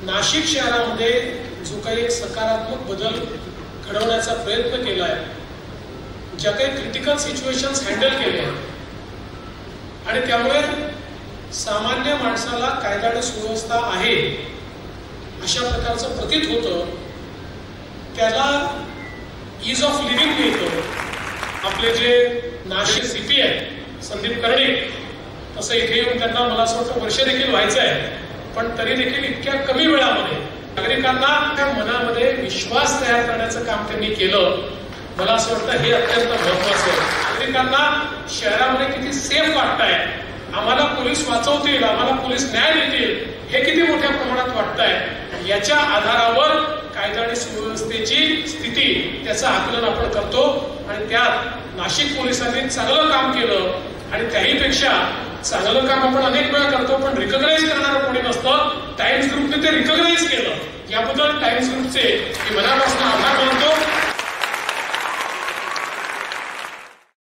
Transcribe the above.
नाशिक शहरामध्ये जो काही एक सकारात्मक बदल घडवण्याचा प्रयत्न केला आहे, ज्या काही क्रिटिकल सिच्युएशन्स हँडल केले आहेत आणि त्यामुळे सामान्य माणसाला कायदा आणि सुव्यवस्था आहे अशा प्रकारचं प्रतीत होतं, त्याला ईज ऑफ लिव्हिंग मिळतं. आपले जे नाशिक सीपी आहेत संदीप कर्णिक, तसं इथे येऊन त्यांना मला असं वाटतं वर्ष देखील व्हायचं आहे, पण तरी देखील इतक्या कमी वेळामध्ये नागरिकांना त्या मनामध्ये विश्वास तयार करण्याचं काम त्यांनी केलं. मला असं वाटतं हे अत्यंत महत्वाचं आहे. नागरिकांना शहरामध्ये किती सेफ वाटतंय, आम्हाला पोलीस वाचवतील, आम्हाला पोलीस न्याय देतील, हे किती मोठ्या प्रमाणात वाटतंय, याच्या आधारावर कायदा आणि सुव्यवस्थेची स्थिती त्याचं आकलन आपण करतो. आणि त्यात नाशिक पोलिसांनी चांगलं काम केलं आणि त्याहीपेक्षा चांगलं काम आपण अनेक वेळा करतो, पण रिकॉग्नाइज करणारं कोणी नसतं. टाइम्स ग्रुपने ते रिकॉग्नाइज केलं, याबद्दल टाइम्स ग्रुपचे मनापासून